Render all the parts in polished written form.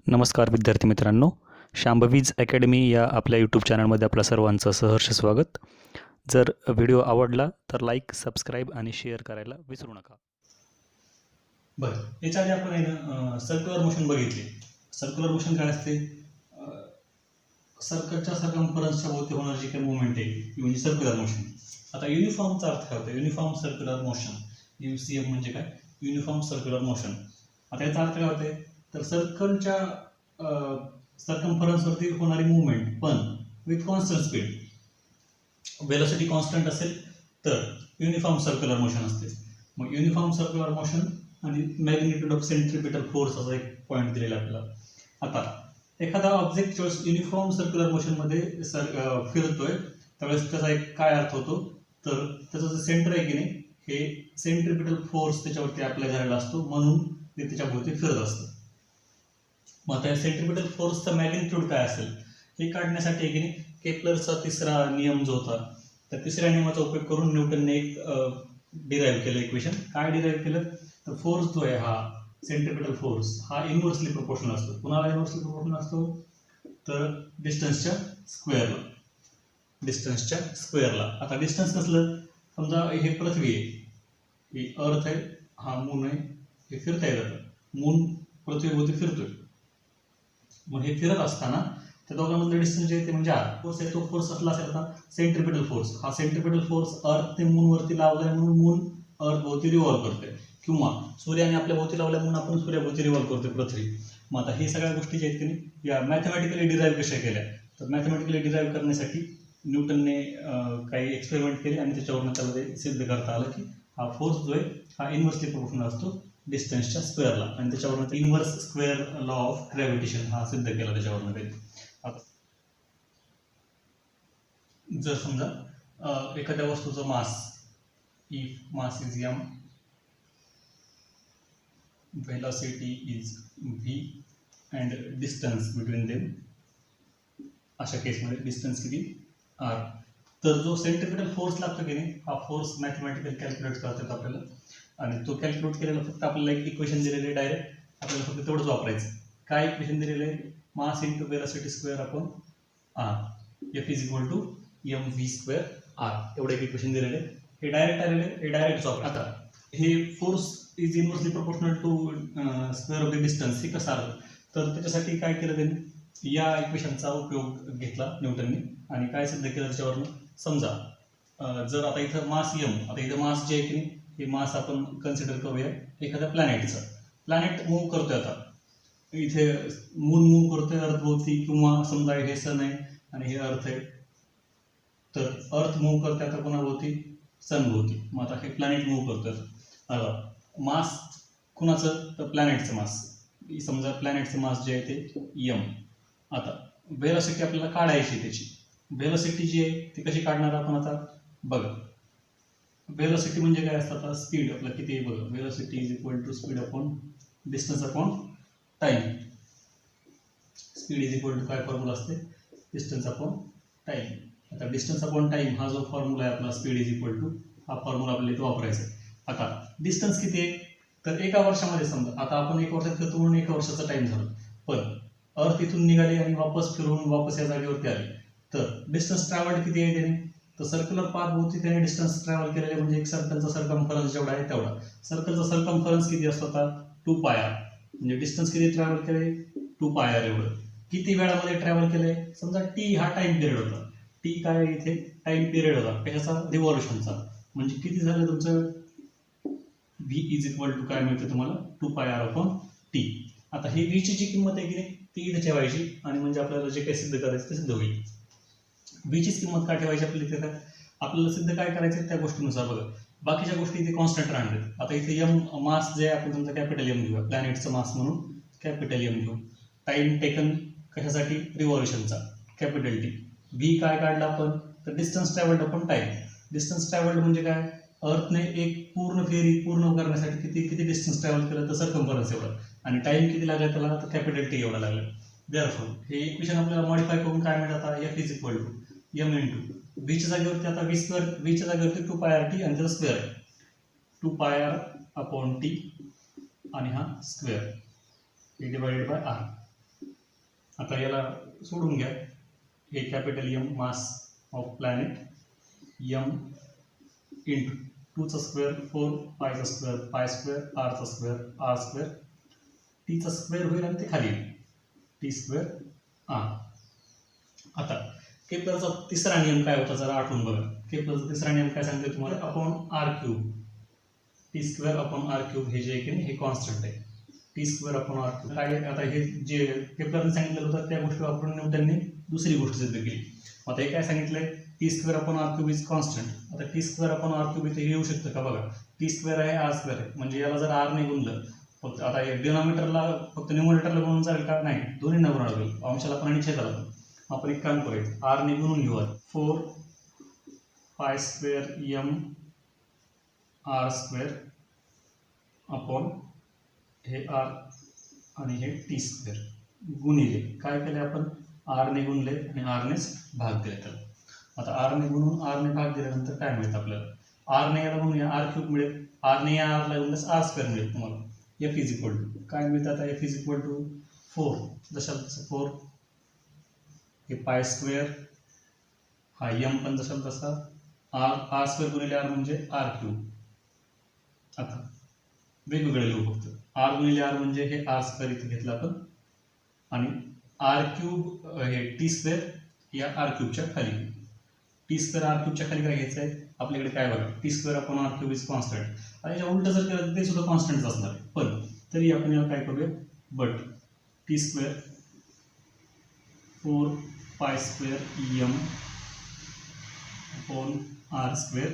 नमस्कार विद्यार्थी मित्रांनो, शांभवीज अकॅडमी या आपल्या यूट्यूब चॅनलमध्ये आपल्या सर्वांचं सहर्ष स्वागत. जर व्हिडिओ आवडला तर लाईक, सबस्क्राईब आणि शेअर करायला विसरू नका. बरं, याच्या आधी आपण आहे ना सर्क्युलर मोशन बघितले. सर्क्युलर मोशन काय असते? सर्कलच्या सर्कम्फरन्सच्या भोवती होणारी जी काही मुवमेंट आहे ती म्हणजे सर्क्युलर मोशन. आता युनिफॉर्मचा अर्थ काय होतो? युनिफॉर्म सर्क्युलर मोशन, UCM म्हणजे काय? Uniform circular motion. आता याचा अर्थ काय होते? तर सर्कलच्या सर्कम्फरन्सवरती होणारी मुवमेंट पण with constant speed, velocity constant असेल तर युनिफॉर्म सर्क्युलर मोशन असते. मग युनिफॉर्म सर्क्युलर मोशन आणि मॅग्निट्यूड ऑफ सेंट्रिपिटल फोर्स असा एक पॉईंट दिलेला आपल्याला. आता एखादा ऑब्जेक्ट युनिफॉर्म सर्क्युलर मोशनमध्ये फिरतोय त्यावेळेस त्याचा एक काय अर्थ होतो? तर त्याचं जे सेंटर आहे की नाही, हे सेंट्रिपिटल फोर्स त्याच्यावरती अप्लाय झालेला असतो, म्हणून ते त्याच्याभोवती फिरत असतं. मग आता सेंट्रिपिटल फोर्सचा मॅग्निट्यूड काय असेल हे काढण्यासाठी की नाही, केपलरचा तिसरा नियम जो होता, त्या तिसऱ्या नियमाचा उपयोग करून न्यूटनने एक डिराईव्ह केलं इक्वेशन. काय डिराईव्ह केलं? तर फोर्स जो आहे हा सेंट्रिपिटल फोर्स हा इनव्हर्सली प्रोपोर्शनल असतो. कुणाला इनव्हर्सली प्रोपोर्शनल असतो? तर डिस्टन्सच्या स्क्वेअरला. आता डिस्टन्स कसलं? समजा हे पृथ्वी आहे, ही अर्थ आहे, हा मून आहे, हे फिरता येतं. मून पृथ्वीभोवती फिरतोय. मग हे फिरत असताना त्या दोघांमधलं डिस्टन्स जे आहे ते म्हणजे फोर्स आहे, तो फोर्स असला असेल आता सेंट्रिपिटल फोर्स. हा सेंट्रिपिटल फोर्स अर्थ मूनवरती लावलाय म्हणून मून अर्थ भोवती रिव्हॉल्व करते, किंवा सूर्याने आपल्या भोवती लावल्या म्हणून आपण सूर्याभोवती रिव्हॉल्व करतोय पृथ्वी. मग आता हे सगळ्या गोष्टी ज्या आहेत की नाही या मॅथमॅटिकली डिराईव्ह कशा केल्या? तर मॅथमॅटिकली डिराईव्ह करण्यासाठी न्यूटनने काही एक्सपेरिमेंट केले आणि त्याच्यावरून त्याला ते सिद्ध करता आलं की हा फोर्स जो आहे हा इनव्हर्सली प्रोपोर्शनल असतो डिस्टन्सच्या स्क्वेअरला, आणि त्याच्यावरून inverse square law of gravitation हा सिद्ध केला त्याच्यावरून काही. जर समजा एखाद्या वस्तूचं mass, if mass is m, velocity is v and distance between them, अशा केसमध्ये डिस्टन्स किती r, तर जो सेंट्रिपिटल फोर्स लागतो की नाही हा फोर्स मॅथमॅटिकल कॅल्क्युलेट करतात आपल्याला, आणि तो कॅल्क्युलेट केलेला फक्त आपल्याला एक इक्वेशन दिलेलं आहे डायरेक्ट, आपल्याला फक्त तेवढंच वापरायचं. काय इक्वेशन दिलेलं आहे? Mass into velocity square upon r, F is equal to mv square r, एवढं एक इक्वेशन दिलेलं आहे. हे डायरेक्ट आलेलं आहे, हे डायरेक्ट वापर. आता हे force is inversely proportional to square of the distance, हे कसं आलं? तर त्याच्यासाठी काय केलं त्यांनी? या इक्वेशनचा उपयोग घेतला न्यूटनने आणि काय सिद्ध केलं त्याच्यावरून? समजा जर आता इथं मास m, आता इथं मास जे आहे की नाही हे मास आपण कन्सिडर करूया एखाद्या प्लॅनेटचं. प्लॅनेट मूव्ह करतोय, आता इथे मून मूव्ह करतोय अर्थभोवती, किंवा समजा हे सन आहे आणि हे अर्थ आहे, तर अर्थ मूव्ह करतोय आता कोणाभोवती? सन भोवती. मग आता हे प्लॅनेट मूव्ह करतोय. आता मास कुणाचं? तर प्लॅनेटचं मास. समजा प्लॅनेटचं मास जे आहे ते m. आता वेलोसिटी आपल्याला काढायची, त्याची वेलोसिटी जी आहे ती कशी काढणार आपण? आता बघा, वेलोसिटी म्हणजे काय असतं? आता स्पीड आपलं किती आहे बघा, velocity is equal to speed upon distance upon time. Speed is equal to काय फॉर्म्युला असते? Distance upon time. आता डिस्टन्स अपॉन टाइम हा जो फॉर्म्युला आहे आपला, स्पीड इज इक्वल टू, हा फॉर्म्युला आपल्याला इथे वापरायचा आहे. आता डिस्टन्स किती आहे? तर एका वर्षामध्ये समजा आता आपण 1 वर्षात फिरतो म्हणून 1 वर्षाचा टाइम झाला, पण अर्थ इथून निघाली आणि वापस फिरून वापस या जागेवरती आली, तर डिस्टन्स ट्रॅव्हल्ड किती आहे त्याने? तर सर्क्युलर पाथ भोवती त्याने डिस्टन्स ट्रॅव्हल केलेले म्हणजे एक सर्कलचा सर्कम्फरन्स जेवढा आहे तेवढा. सर्कलचा सर्कम्फरन्स किती असतो? आता 2πr, म्हणजे डिस्टन्स किती ट्रॅव्हल केले? 2πr एवढं. किती वेळामध्ये ट्रॅव्हल केलंय? समजा टी हा टाइम पिरियड होता. टी काय इथे? टाइम पिरियड होता कशाचा? रिव्हॉल्युशनचा. म्हणजे किती झालं तुमचं? v इज इक्वल टू काय मिळतं तुम्हाला? 2πr upon T. आता ही v ची जी किंमत आहे की नाही ती इथे ठेवायची, आणि म्हणजे आपल्याला जे काही सिद्ध करायचं ते सिद्ध होईल. v चीच किंमत काय ठेवायची आपल्याला इथे? काय आपल्याला सिद्ध काय करायचं त्या गोष्टीनुसार बघा, बाकीच्या गोष्टी इथे कॉन्स्टंट राहणार आहेत. आता इथे m मास जे आहे आपण समजा कॅपिटल m घेऊया, प्लॅनेटचं मास म्हणून कॅपिटल m घेऊ. टाइम टेकन कशासाठी? रिव्हॉल्युशनचा, कॅपिटल टी. v काय काढला आपण? तर distance travelled upon time. Distance travelled म्हणजे काय? अर्थने एक पूर्ण फेरी पूर्ण करण्यासाठी किती डिस्टन्स ट्रॅव्हल केलं तर सर्कम्फरन्स एवढा, आणि टाइम किती लागला त्याला? तर कॅपिटल टी एवढा लागला. देअरफॉर हे इक्वेशन आपल्याला मॉडिफाय करून काय मिळतं? आता F is equal to m into v च्या जागेवरती आता v स्क्वेअर, v च्या जागेवरती 2πr t आणि त्याचा स्क्वेअर आहे 2πr अपॉन टी, आणि हा स्क्वेअर डिवाइडेड बाय r. आता याला सोडून घ्या. हे capital M mass of planet, M into 2चा स्क्वेअर 4 पायचा स्क्वेअर पाय स्क्वेअर आरचा स्क्वेअर आर स्क्वेअर, टीचा स्क्वेअर होईल आणि ते खाली येईल टी स्क्वेअर आर. आता केपलरचा तिसरा नियम काय होता जरा आठवून बघा. केपलरचा तिसरा नियम काय सांगते तुम्हाला, upon R cube t square upon R cube. हे जे आहे की नाही हे कॉन्स्टंट आहे, t square upon R cube. काय आता हे जे केपलरने सांगितलं होतं त्या गोष्टी वापरून न्यूटनने दुसरी गोष्ट सिद्ध केली. आता हे काय सांगितलंय, T square upon R cube is constant. आता T square upon R cube इथे येऊ शकतं का बघा. टी स्क्वेअर आहे आर स्क्वेअर आहे, म्हणजे याला जर आर ने गुणलं फक्त, आता डिनॉमिनेटरला फक्त न्यूमरेटरला गुणून चालेल का, नाही, दोन्ही गुणावं लागेल. अंशाला पण आणि छेदाला पण. आपण एक काम करूया, आर ने गुणून घेऊ. 4 pi square m r square upon हे आर आणि हे टी स्क्वेअर गुणिले काय केले आपण, आर ने गुणले आणि आर नेच भाग दिले त्याला. आता आर ने गुणून आर ने भाग दिल्यानंतर काय मिळतं आपल्याला, आर ने याला गुणून आर क्यूब मिळेल, आर ने या आरला गुणल्यास आर स्क्वेअर मिळेल तुम्हाला. एफ इज इक्वल टू काय मिळतं आता, एफ इज इक्वल टू 4 जशाला तसं 4 हे पाय स्क्वेअर हा एम पण जशाला तसा आर स्क्वेअर गुणिले आर म्हणजे आर क्यूब. आता वेगवेगळे लिहू फक्त, आर गुणिले आर म्हणजे हे आर स्क्वेअर इथे घेतलं आपण आणि आर क्यूब हे टी स्क्वेअर या आर क्यूबच्या खाली. टी स्क्वेअर आर क्यूबच्या खाली काय घ्यायचं आहे आपल्याकडे, काय बघा, T square upon R cube is constant. आणि याच्या उलट जर केलं ते सुद्धा कॉन्स्टंटच असणार आहे, पण तरी आपण याला काय करूया, but T square 4 pi square m upon R square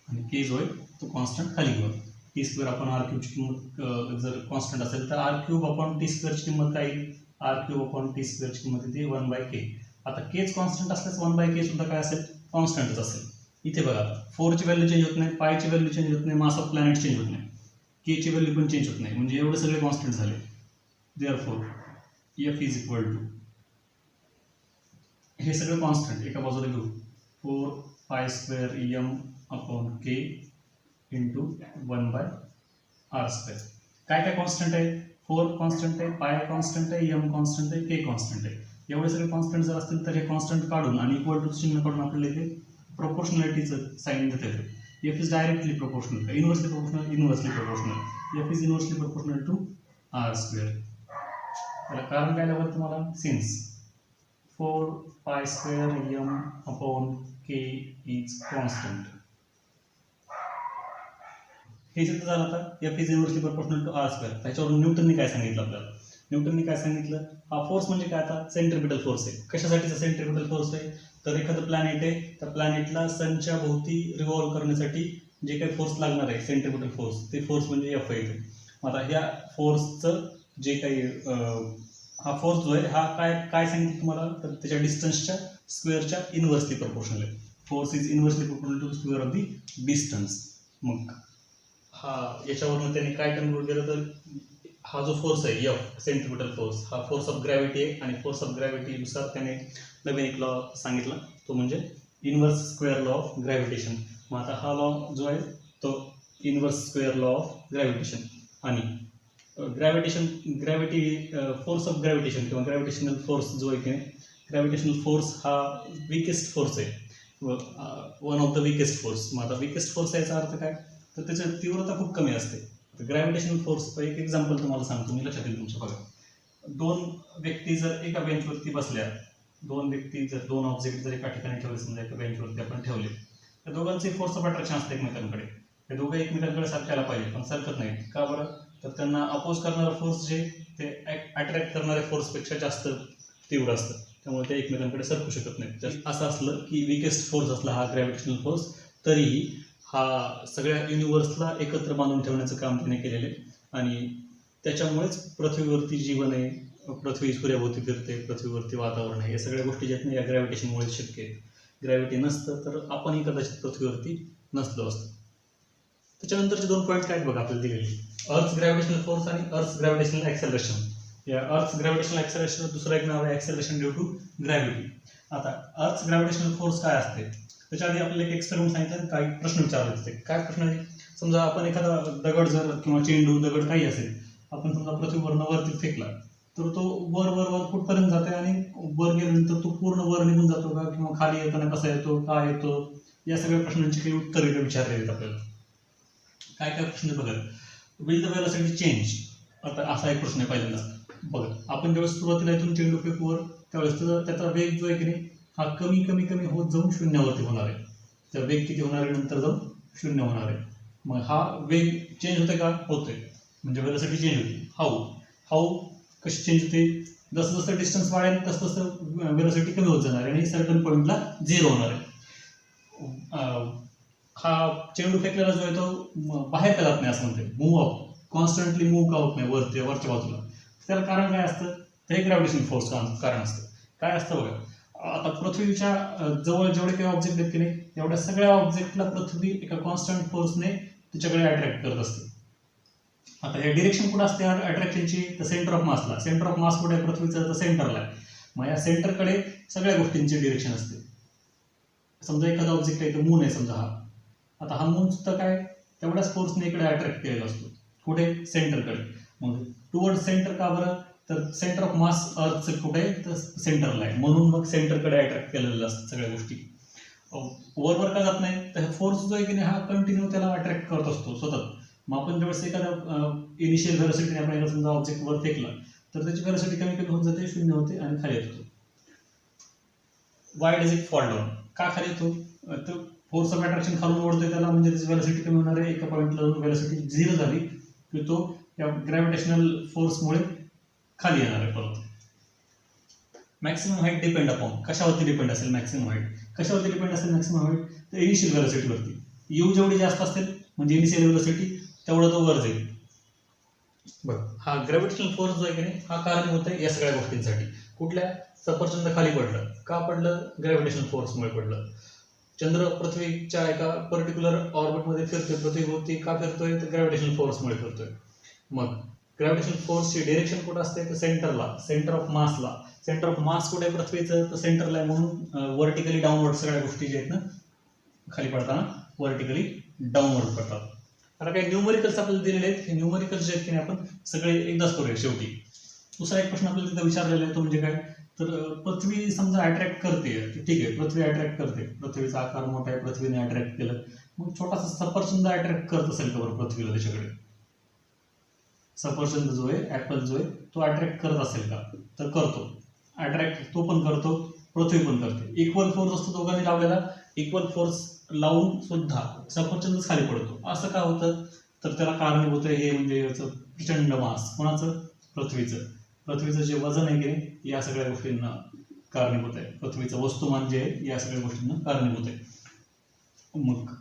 आणि के जो आहे तो कॉन्स्टंट खाली घेऊ. टी स्क्वेअर अपॉन आर क्यूबची किंमत जर कॉन्स्टंट असेल तर आर क्यूब अपॉन टी स्क्वेअरची किंमत काय येईल, आर क्यूब अपॉन टी स्क्वेअरची किंमत येते 1/k. आता केच कॉन्स्टंट असल्यास 1/k सुद्धा काय असेल, कॉन्स्टंटच असेल. इथे बघा 4 ची व्हॅल्यू चेंज होत नाही, पायची व्हॅल्यू चेंज होत नाही, मास ऑफ प्लॅनेट चेंज होत नाही, के ची व्हॅल्यू पण चेंज होत नाही, म्हणजे एवढे सगळे कॉन्स्टंट झाले. Therefore F is equal to हे सगळं कॉन्स्टंट एका बाजूला घेऊ, 4 pi square m upon k into 1/r square. काय काय कॉन्स्टंट आहे, 4 कॉन्स्टंट आहे, पाय कॉन्स्टंट आहे, एम कॉन्स्टंट आहे, के कॉन्स्टंट आहे. एवढे सगळे कॉन्स्टंट जर असतील तर हे कॉन्स्टंट काढून आणि इक्वल टू चिन्ह काढून आपल्याला इथे प्रोपोर्शनॅलिटीचं साईन देता येतं. F is directly proportional, inversely proportional, inversely proportional. F is inversely proportional to r square. त्याला कारण काय लागलं तुम्हाला, since 4 pi square m upon k is constant. हे सिद्ध झालं. आता F is inversely proportional to r square. त्याच्यावरून न्यूटनने काय सांगितलं आपल्याला, न्यूटनने काय सांगितलं, हा फोर्स म्हणजे काय, आता सेंट्रिपिटल फोर्स आहे. कशासाठीचा सेंट्रिपिटल फोर्स आहे, तर एखादं प्लॅनेट आहे त्या प्लॅनेटला सनच्या भोवती रिव्हॉल्व करण्यासाठी जे काही फोर्स लागणार आहे सेंट्रिपिटल फोर्स, ते फोर्स म्हणजे एफ आहे. आता ह्या फोर्सचं जे काही हा फोर्स जो आहे हा काय सांगितलं तुम्हाला, तर त्याच्या डिस्टन्सच्या स्क्वेअरच्या इनव्हर्सली प्रोपोर्शनल आहे. Force is inversely proportional to square of the distance. मग हा याच्यावरून त्याने काय कन्क्लूड केलं, तर हा जो फोर्स आहे एफ सेंट्रिपिटल फोर्स हा फोर्स ऑफ ग्रॅव्हिटी आहे आणि फोर्स ऑफ ग्रॅव्हिटीनुसार त्याने नवीन एक लॉ सांगितला, तो म्हणजे inverse square law of gravitation. मग आता हा लॉ जो आहे तो inverse square law of gravitation. आणि ग्रॅव्हिटी फोर्स ऑफ ग्रॅव्हिटेशन किंवा ग्रॅव्हिटेशनल फोर्स जो आहे की नाही, ग्रॅव्हिटेशनल फोर्स हा विकेस्ट फोर्स आहे, one of the weakest force. मग आता विकेस्ट फोर्स याचा अर्थ काय, तर त्याची तीव्रता खूप कमी असते. ग्रॅव्हिटेशनल फोर्स एक एक्झाम्पल तुम्हाला सांगतो मी, लक्षात येईल तुमच्या. बघा, 2 व्यक्ती जर एका बेंचवरती बसल्या, 2 व्यक्ती जर 2 ऑब्जेक्ट जर एका ठिकाणी ठेवले, समजा एका बेंचवरती आपण ठेवले, तर दोघांचे फोर्स ऑफ अट्रॅक्शन असते एकमेकांकडे. ते दोघे एकमेकांकडे सरकायला पाहिजे पण सरकत नाही. का बरं, तर त्यांना अपोज करणारा फोर्स जे ते अट्रॅक्ट करणाऱ्या फोर्सपेक्षा जास्त तीव्र असतं, त्यामुळे ते एकमेकांकडे सरकू शकत नाही. असं असलं की विकेस्ट फोर्स असला हा ग्रॅव्हिटेशनल फोर्स, तरीही हा सगळ्या युनिव्हर्सला एकत्र बांधून ठेवण्याचं काम त्याने केलेलं आहे. आणि त्याच्यामुळेच पृथ्वीवरती जीवन आहे, पृथ्वी सूर्याभोवती फिरते, पृथ्वीवरती वातावरण आहे, या सगळ्या गोष्टी ज्यात नाही या ग्रॅव्हिटेशनमुळेच शक्य आहे. ग्रॅव्हिटी नसतं तर आपणही कदाचित पृथ्वीवरती नसलो असतो. त्याच्यानंतरचे 2 पॉईंट काय बघा आपल्याला दिलेले, अर्थ ग्रॅव्हिटेशनल फोर्स आणि अर्थ ग्रॅव्हिटेशनल ॲक्सेलरेशन. या अर्थ ग्रॅव्हिटेशनल ॲक्सेलरेशन दुसरं एक नाव आहे ॲक्सेलरेशन ड्यू टू ग्रॅव्हिटी. आता अर्थ ग्रॅव्हिटेशनल फोर्स काय असते, त्याच्या आधी आपल्याला एक एक्सपेरिमेंट सांगितलं, काही प्रश्न विचारले होते. काय प्रश्न आहे, समजा आपण एखादा दगड जर किंवा चेंडू दगड काही असेल आपण समजा पृथ्वीवरनं वरती फेकला, तर तो वर वर वर कुठपर्यंत जाते आणि वर गेल्यानंतर तो पूर्ण वर निघून जातो का, किंवा खाली येताना कसा येतो, का येतो, या सगळ्या प्रश्नांची काही उत्तर इथे विचारले आहेत आपल्याला. काय काय प्रश्न बघा. Will the velocity change. आता असा एक प्रश्न आहे पहिल्यांदा. बघा, आपण ज्यावेळेस सुरुवातीला इथून चेंडू फेकूवर त्यावेळेस त्याचा वेग जो आहे की नाही हा कमी कमी कमी होत जाऊन शून्यावरती होणार आहे. तर वेग किती होणार आहे, नंतर जाऊन शून्य होणार आहे. मग हा वेग चेंज होते का, होतोय, म्हणजे वेलोसिटी चेंज होते. हाऊ कशी चेंज होते, जसं जसं डिस्टन्स वाढेल तसं तसं वेलोसिटी कमी होत जाणार आहे आणि सर्टन पॉईंटला 0 होणार आहे. हा चेंडू फेकलेला जो आहे तो बाहेर का जात नाही असं म्हणते, मूव्ह अप, कॉन्स्टंटली मूव्ह का होत नाही वरच्या बाजूला. त्याला कारण काय असतं, तर हे ग्रॅव्हिटेशन फोर्स कारण असतं. काय असतं बघा, आता पृथ्वीच्या जवळ जेवढे काही ऑब्जेक्ट आहेत की नाही एवढ्या सगळ्या ऑब्जेक्टला पृथ्वी एका कॉन्स्टंट फोर्सने तिच्याकडे अट्रॅक्ट करत असते. आता हे डिरेक्शन कुठं असते अट्रॅक्शनची, तर सेंटर ऑफ मासला. सेंटर ऑफ मास कुठे आहे पृथ्वीचं, तर सेंटरला आहे. मग या सेंटरकडे सगळ्या गोष्टींची डिरेक्शन असते. समजा एखादा ऑब्जेक्ट आहे, तो मून आहे समजा हा. आता हा मून सुद्धा काय तेवढ्याच फोर्सने इकडे अट्रॅक्ट केलेला असतो. कुठे, सेंटरकडे. मग टुवर्ड सेंटर का बरं, तर सेंटर ऑफ मास अर्थचं कुठे, तर सेंटरला आहे, म्हणून मग सेंटरकडे अट्रॅक्ट केलेलं असतं सगळ्या गोष्टी. वरवर का जात नाही, तर फोर्स जो आहे की नाही हा कंटिन्यू त्याला अट्रॅक्ट करत असतो सतत. मग आपण ज्यावेळेस एखादा इनिशियल व्हेलोसिटीने आपण एखादा समजा ऑब्जेक्ट वर फेकला तर त्याची व्हेलोसिटी कमी कमी होत जाते, शून्य होते आणि खाली येतो. Y does it fall down, का खाली येतो, तर फोर्स ऑफ अट्रॅक्शन खालून ओढतोय त्याला, म्हणजे त्याची व्हेलोसिटी कमी होणार आहे. एका पॉईंटला व्हेलोसिटी 0 झाली की तो या ग्रॅव्हिटेशनल फोर्समुळे खाली येणार आहे परत. मॅक्सिमम हाईट डिपेंड अपॉन, कशावरती डिपेंड असेल मॅक्सिमम हाईट, कशावरती डिपेंड असेल मॅक्सिमम हाईट, तर इनिशियल व्हेलोसिटीवरती. यू जेवढी जास्त असेल म्हणजे इनिशियल व्हेलोसिटी तेवढं तो वर जाईल. बरं, हा ग्रॅव्हिटेशनल फोर्स जो आहे की नाही हा कारणीभूत आहे या सगळ्या गोष्टींसाठी. कुठल्या, सफरचंद खाली पडलं, का पडलं, ग्रॅव्हिटेशनल फोर्समुळे पडलं. चंद्र पृथ्वीच्या एका पर्टिक्युलर ऑर्बिटमध्ये फिरतोय, पृथ्वीभोवती का फिरतोय, तर ग्रॅव्हिटेशनल फोर्समुळे फिरतोय. मग ग्रॅव्हिटेशनल फोर्सची डिरेक्शन कुठं असते, तर सेंटरला, सेंटर ऑफ मासला. सेंटर ऑफ मास कुठे आहे पृथ्वीचं, तर सेंटरला आहे, म्हणून व्हर्टिकली डाऊनवर्ड सगळ्या गोष्टी ज्या आहेत ना खाली पडताना व्हर्टिकली डाऊनवर्ड पडतात. आता काही न्यूमरिकल्स आपल्याला दिलेले आहेत, हे न्यूमरिकल्स जे आहेत की आपण सगळे एकदाच करूया शेवटी. दुसरा एक प्रश्न आपल्याला तिथं विचारलेला आहे तो म्हणजे काय, तर पृथ्वी समजा अट्रॅक्ट करते, ठीक आहे, पृथ्वी अट्रॅक्ट करते, पृथ्वीचा आकार मोठा आहे, पृथ्वीने अट्रॅक्ट केलं. मग छोटासा सफरचंद अट्रॅक्ट करत असेल का बरं पृथ्वीला त्याच्याकडे, सफरचंद जो आहे, ऍपल जो आहे तो अट्रॅक्ट करत असेल का, तर करतो. अट्रॅक्ट तो पण करतो, पृथ्वी पण करते. इक्वल फोर्स असतो दोघांनी लावलेला, इक्वल फोर्स लावून सुद्धा सफरचंदच खाली पडतो. असं का होतं, तर त्याला कारणीभूत आहे हे म्हणजे याचं प्रचंड मास, कोणाचं, पृथ्वीचं जे वजन आहे की नाही या सगळ्या गोष्टींना कारणीभूत आहे. पृथ्वीचं वस्तुमान जे आहे या सगळ्या गोष्टींना कारणीभूत आहे. मग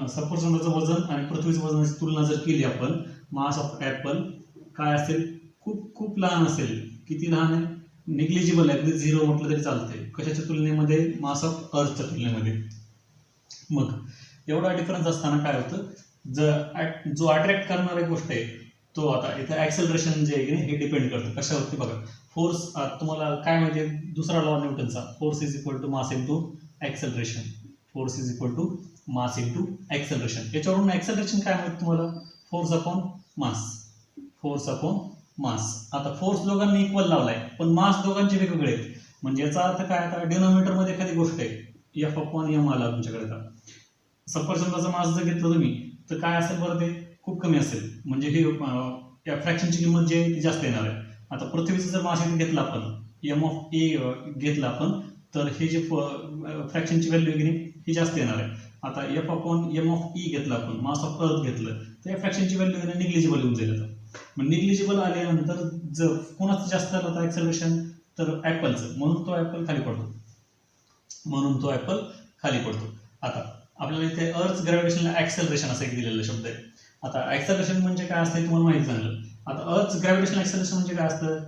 सफरचंदाचं वजन आणि पृथ्वीचं वजनाची तुलना जर केली आपण, मास ऑफ ऍपल काय असेल, खूप खूप लहान असेल. किती लहान आहे, निग्लिजिबल आहे, अगदी 0 म्हटलं तरी चालतंय. कशाच्या तुलनेमध्ये, मास ऑफ अर्थच्या तुलनेमध्ये. मग एवढा डिफरन्स असताना काय होतं, जो अट्रॅक्ट करणारी गोष्ट आहे तो, आता इथं ऍक्सेलरेशन जे आहे की नाही हे डिपेंड करतं कशावरती. बघा, फोर्स तुम्हाला काय माहिती, दुसरा लॉ न्यूटनचा, force is equal to mass into acceleration. Force is equal to mass into acceleration. याच्यावरून ऍक्सेलरेशन काय माहिती तुम्हाला, force upon mass, force upon mass. आता फोर्स दोघांनी इक्वल लावलाय पण मास दोघांचे वेगवेगळे आहेत. म्हणजे याचा अर्थ काय, आता डिनोमिनेटर मध्ये एखादी गोष्ट आहे, एफ अपॉन एम आला तुमच्याकडे, का सफरचंदाचा मास जर घेतलं तुम्ही तर काय असेल बरं, ते खूप कमी असेल, म्हणजे हे या फ्रॅक्शनची किंमत जी आहे ती जास्त येणार आहे. आता पृथ्वीचं जर मास घेतला आपण, एम ऑफ ए घेतला आपण, तर हे जे फ्रॅक्शनची व्हॅल्यू आहे ही जास्त येणार आहे. आता F upon m of e घेतलं आपण, मास ऑफ अर्थ घेतलं, तर या फ्रॅक्शनची व्हॅल्यू निग्लिजिबल येऊन जाईल. मग निग्लिजिबल आल्यानंतर जर कोणाचं जास्त आलं होतं ऍक्सेलरेशन, तर ऍपलचं, म्हणून तो ऍपल खाली पडतो. आता आपल्याला इथे अर्थ ग्रॅव्हिटेशनल ऍक्सेलरेशन असं एक दिलेलं शब्द आहे. आता ऍक्सेलरेशन म्हणजे काय असतं तुम्हाला माहिती झालं. आता अर्थ ग्रॅव्हिटेशनल ऍक्सेलरेशन म्हणजे काय असतं,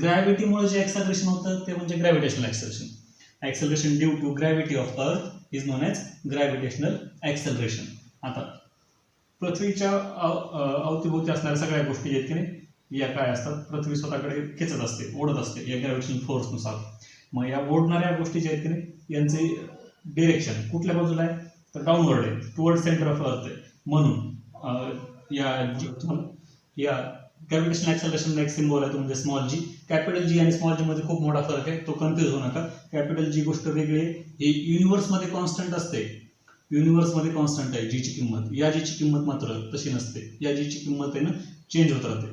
ग्रॅव्हिटीमुळे जे ऍक्सेलरेशन होतं ते म्हणजे gravitational acceleration. Acceleration due to gravity of earth is known as gravitational acceleration. आता पृथ्वीच्या अवतीभोवती असणाऱ्या सगळ्या गोष्टी आहेत की नाही या काय असतात, पृथ्वी स्वतःकडे खेचत असते, ओढत असते या ग्रॅव्हिटेशनल फोर्सनुसार. मग या ओढणाऱ्या गोष्टी ज्या आहेत की नाही यांचे डिरेक्शन कुठल्या बाजूला आहे, तर डाऊनवर्ड आहे, टुवर्ड सेंटर ऑफ अर्थ आहे. म्हणून या ग्रॅव्हिटेशनल ॲक्सेलरेशन एक सिम्बॉल आहे तो म्हणजे स्मॉल जी. कॅपिटल जी आणि स्मॉल जी मध्ये खूप मोठा फरक आहे, तो कन्फ्यूज होऊ नका. कॅपिटल जी गोष्ट वेगळी आहे, ही युनिव्हर्समध्ये कॉन्स्टंट असते. युनिव्हर्समध्ये कॉन्स्टंट आहे जीची किंमत. या जीची किंमत मात्र तशी नसते. या जीची किंमत आहे ना चेंज होत राहते.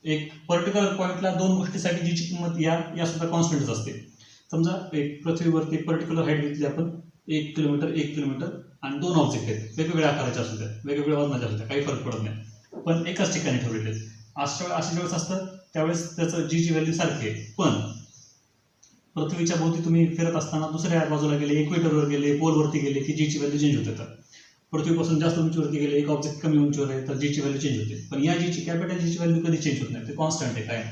एक पर्टिक्युलर पॉईंटला दोन गोष्टीसाठी जीची किंमत या सुद्धा कॉन्स्टंटच असते. समजा एक पृथ्वीवरती एक पर्टिक्युलर हाईट घेतली आपण 1 किलोमीटर आणि दोन ऑब्जेक्ट आहेत, वेगवेगळ्या आकाराच्या असू द्या, वेगवेगळ्या वजनाच्या असू द्या, काही फरक पडत नाही, पण एकाच ठिकाणी ठेवलेले आहेत. अशा वेळेस असतं त्यावेळेस त्याचं जीची व्हॅल्यू सारखी आहे. पण पृथ्वीच्या भोवती तुम्ही फिरत असताना दुसऱ्या बाजूला गेले, इक्वेटरवर गेले, पोलवरती गेले की जीची व्हॅल्यू चेंज होते. तर पृथ्वीपासून जास्त उंचीवरती गेले, एक ऑब्जेक्ट कमी उंचीवर आहे तर जीची व्हॅल्यू चेंज होते. पण या जीची कॅपिटल जीची व्हॅल्यू कधी चेंज होत नाही, ते कॉन्स्टंट आहे काय.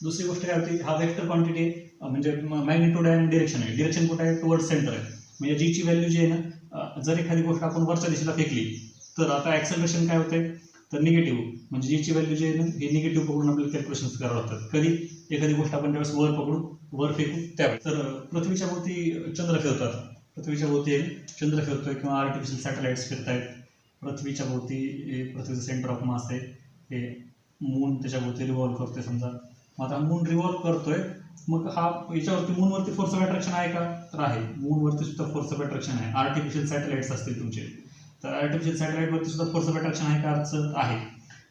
दुसरी गोष्ट काय होती, हा वेक्टर क्वांटिटी म्हणजे मॅग्निट्यूड आहे आणि डिरेक्शन आहे. डिरेक्शन कुठे आहे, टुवर्ड सेंटर आहे. म्हणजे जीची व्हॅल्यू जी आहे ना, जर एखादी गोष्ट आपण वरच्या दिशेला फेकली तर आता ॲक्सेलरेशन काय होते तर निगेटिव्ह, म्हणजे जीची व्हॅल्यू जी आहे ना हे निगेटिव्ह पकडून आपल्याला कॅल्क्युलेशन करावं लागतात. कधी एखादी गोष्ट आपण त्यावेळेस वर पकडून वर फेकू त्यावेळेस. तर पृथ्वीच्या भोवती चंद्र फिरतात, पृथ्वीच्या भोवती चंद्र फिरतोय किंवा आर्टिफिशियल सॅटेलाइट्स फिरतायत. पृथ्वीच्या भोवती पृथ्वीचं सेंटर ऑफ मास आहे, हे मून त्याच्या भोवती रिव्हॉल्व करतोय. समजा आता मून रिव्हॉल्व करतोय, मग हा याच्यावरती मूनवरती फोर्स ऑफ अट्रॅक्शन आहे का, तर आहे. मूनवरती सुद्धा फोर्स ऑफ अट्रॅक्शन आहे. आर्टिफिशियल सॅटेलाइट्स असतील तुमचे, तर आर्टिफिशियल सॅटेलाइटवरती सुद्धा फोर्स ऑफ अट्रॅक्शन आहे का, अर्थचं आहे.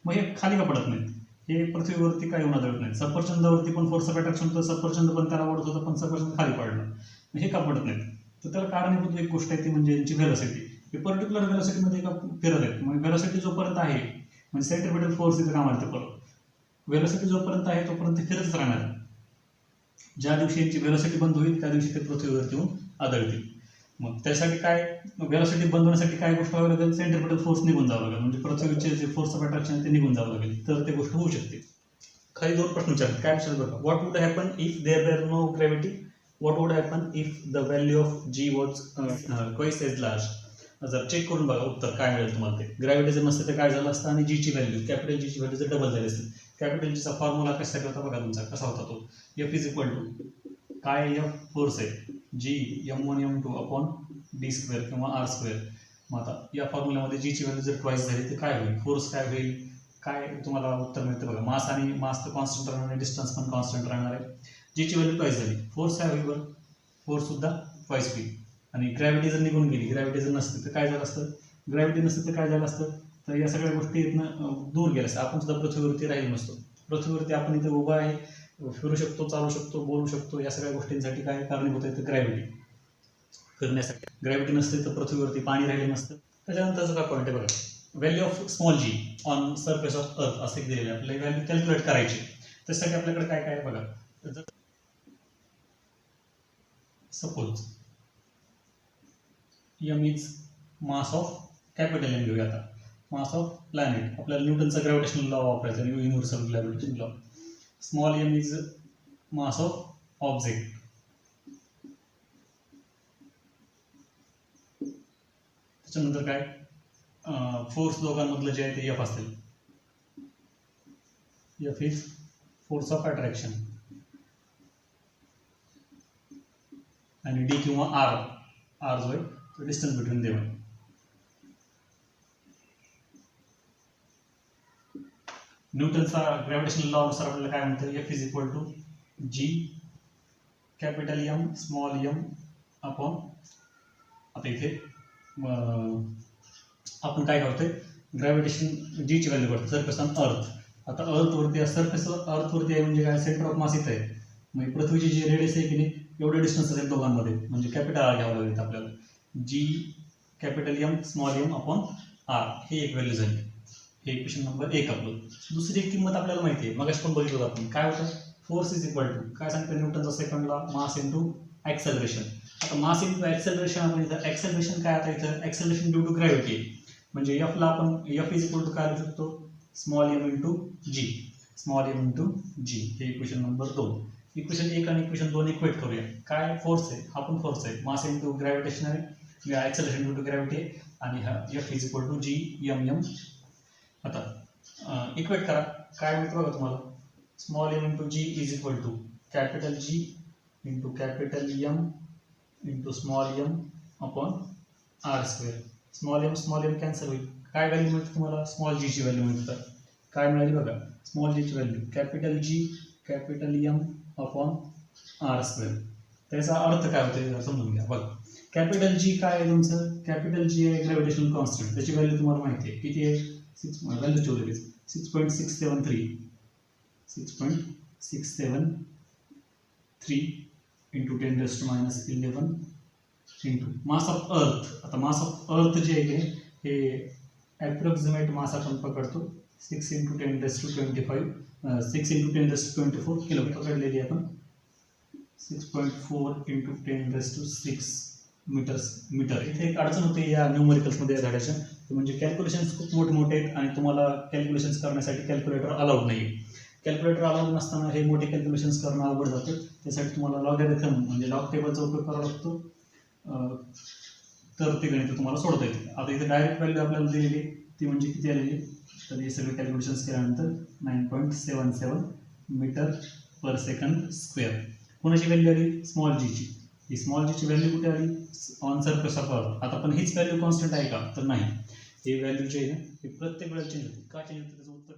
मग हे खाली का पडत नाही, हे पृथ्वीवरती काही होऊन आढळत नाही. सफरचंदावरती पण फोर्स ऑफ अट्रॅक्शन होतं, सफरचंद पण त्याला ओढत होतं, पण सफरचंद खाली पडलं. हे का पडत नाही, तर त्याला कारणीभूत एक गोष्ट आहे ती म्हणजे यांची व्हेलॉसिटी. हे पर्टिक्युलर व्हेलॉसिटीमध्ये का फिरत आहेत. मग व्हेलॉसिटी जोपर्यंत आहे म्हणजे सेंट्रिपिटल फोर्स इथे कामाला येते. परत व्हेलॉसिटी जोपर्यंत आहे तोपर्यंत ते फिरतच राहणार. ज्या दिवशी यांची व्हेलॉसिटी बंद होईल त्या दिवशी ते पृथ्वीवरती येऊन आदळतील. मग त्यासाठी काय, व्हेलॉसिटी बंद होण्यासाठी काय गोष्ट व्हावी लागेल, सेंट्रिपिटल फोर्स निघून जावं लागेल. म्हणजे पृथ्वीचे जे फोर्स ऑफ अट्रॅक्शन ते निघून जावं लागेल, तर ते गोष्ट होऊ शकते. खाली दोन प्रश्न विचारतात. काय विचारतात बघा, what would happen if there were no gravity, what would happen if the value of g was twice as large. जर चेक करून बघा उत्तर काय मिळेल तुम्हाला. ते ग्रॅव्हिटी जर नसते तर काय झालं असतं, आणि जीची व्हॅल्यू कॅपिटल जीची व्हॅल्यू जर डबल झाली असते. कॅपिटल जीचा फॉर्म्युला कशासाठी होता बघा तुमचा, कसा होता तो, एफ इज इक्वल टू काय एफ फोर्स आहे जी M1 M2 upon D square किंवा आर स्क्वेअर. मग आता या फॉर्म्युल्यामध्ये जीची व्हॅल्यू जर ट्वाइस झाली तर काय होईल, फोर्स काय होईल, काय तुम्हाला उत्तर मिळतं बघा. मास आणि मास तर कॉन्स्टंट राहणार आहे, डिस्टन्स पण कॉन्स्टंट राहणार आहे. जीची व्हॅल्यू ट्वाइस झाली, फोर्स काय होईल बरं, फोर्स सुद्धा ट्वाइस होईल. आणि ग्रॅव्हिटी जर निघून गेली, ग्रॅव्हिटी जर नसते तर काय झालं असतं, ग्रॅव्हिटी नसते तर काय झालं असतं, तर या सगळ्या गोष्टी इथनं दूर गेल्या असतात. आपण सुद्धा पृथ्वीवरती राहील नसतो. पृथ्वीवरती आपण इथे उभा आहे, फिरू शकतो, चालू शकतो, बोलू शकतो. या सगळ्या गोष्टींसाठी काय कारणीभूत आहे तर ग्रॅव्हिटी. फिरण्यासाठी ग्रॅव्हिटी नसते तर पृथ्वीवरती पाणी राहिलं नसतं. त्याच्यानंतरचा काय पॉईंट आहे बघा, value of small g on surface of earth असे दिलेले आपल्याला व्हॅल्यू कॅल्क्युलेट करायची. त्यासाठी आपल्याकडे काय काय आहे बघा. Suppose M is mass of capital M घेऊया. आता मास ऑफ प्लॅनेट, आपल्याला न्यूटनचा ग्रॅव्हिटेशनल लॉ वापरायचा, universal gravitation law. Small m is mass of object. त्याच्यानंतर काय, फोर्स दोघांमधलं जे आहे ते F असतील. F is force of attraction, आणि D किंवा R जो आहे तो डिस्टन्स बिटवीन देम. न्यूटनचा ग्रॅव्हिटेशनल लॉ नुसार आपल्याला काय म्हणतं, F is equal to G capital M small m upon. आता इथे आपण काय करतोय, ग्रॅव्हिटेशन जीची व्हॅल्यू करतो सरफेस ऑन अर्थ. आता अर्थवरती सरफेस अर्थवरती आहे म्हणजे काय, सेंटर ऑफ मास इथं आहे. म्हणजे पृथ्वीची जी रेडियस आहे की नाही एवढे डिस्टन्स असेल दोघांमध्ये, म्हणजे कॅपिटल आर घ्यावं लागेल आपल्याला. G capital M small m upon R हे एक व्हॅल्यू झाली. हे इक्वेशन नंबर 1 आपलं. दुसरी एक किंमत आपल्याला माहिती आहे, मगाशी पण बघितलं आपण काय होतं, फोर्स इज इक्वल टू काय सांगतं न्यूटनचा second law, mass into acceleration. आता मास इंटू ॲक्सेलरेशन, आपण इथं ॲक्सेलरेशन काय, आता इथं ॲक्सेलरेशन ड्यू टू ग्रॅव्हिटी. म्हणजे Fला आपण F इज इक्वल टू काय लिहू शकतो, स्मॉल m इंटू जी, स्मॉल m इंटू जी. हे इक्वेशन नंबर 2. इक्वेशन 1 आणि इक्वेशन 2 इक्वेट करूया. काय फोर्स आहे, हा पण फोर्स आहे, मास इंटू ग्रॅव्हिटेशन आहे, ॲक्सेलरेशन ड्यू टू ग्रॅव्हिटी आहे, आणि हा F is equal to g m. आता इक्वेट करा, काय मिळतं बघा तुम्हाला, small m into g is equal to capital G into capital M into small m upon R square. Small m cancel होईल, काय व्हॅल्यू मिळते तुम्हाला, स्मॉल जी ची व्हॅल्यू मिळते. काय मिळाली बघा, स्मॉल जीची value capital G capital M upon R square. त्याचा अर्थ काय होते समजून घ्या. बघा कॅपिटल जी काय आहे तुमचं, कॅपिटल जी आहे ग्रॅव्हिटेशनल कॉन्स्टंट, त्याची व्हॅल्यू तुम्हाला माहिती आहे किती आहे, व्हॅल्यू ठेवलेली 6.673 into 10⁻11 into mass of earth. आता मास ऑफ अर्थ जे आहे हे ॲप्रॉक्सिमेट मास आपण पकडतो 6 इंटू 10⁻25 6 इंटू 10⁻24 किलो पकडलेली आपण 6.4 इंटू 10⁻6 मीटर. इथे एक अडचण होते या न्यूमरिकल्समध्ये या धड्याच्या, म्हणजे कॅल्क्युलेशन्स खूप मोठे आहेत आणि तुम्हाला कॅल्क्युलेशन्स करण्यासाठी कॅल्क्युलेटर अलाउड नाही. कॅल्क्युलेटर अलाउड नसताना हे मोठे कॅल्क्युलेशन्स करणं अवघड जातं. त्यासाठी तुम्हाला लॉगॅरिथम म्हणजे लॉग टेबलचा उपयोग करावा लागतो, तर ते गणित तुम्हाला सोडता येते. आता इथे डायरेक्ट व्हॅल्यू आपल्याला दिलेली ती म्हणजे किती आलेली, तर हे सगळे कॅल्क्युलेशन्स केल्यानंतर 9.77 मीटर पर सेकंड स्क्वेअर. कोणाची व्हॅल्यू आली, स्मॉल जीची. ही स्मॉल जीची व्हॅल्यू कुठे आली, ऑन सरफेस ऑफ अर्थ. आता पण हीच व्हॅल्यू कॉन्स्टंट आहे का, तर नाही. ही व्हॅल्यू जी आहे ना ही प्रत्येक वेळेला चेंज होते. का चेंज होते त्याचं उत्तर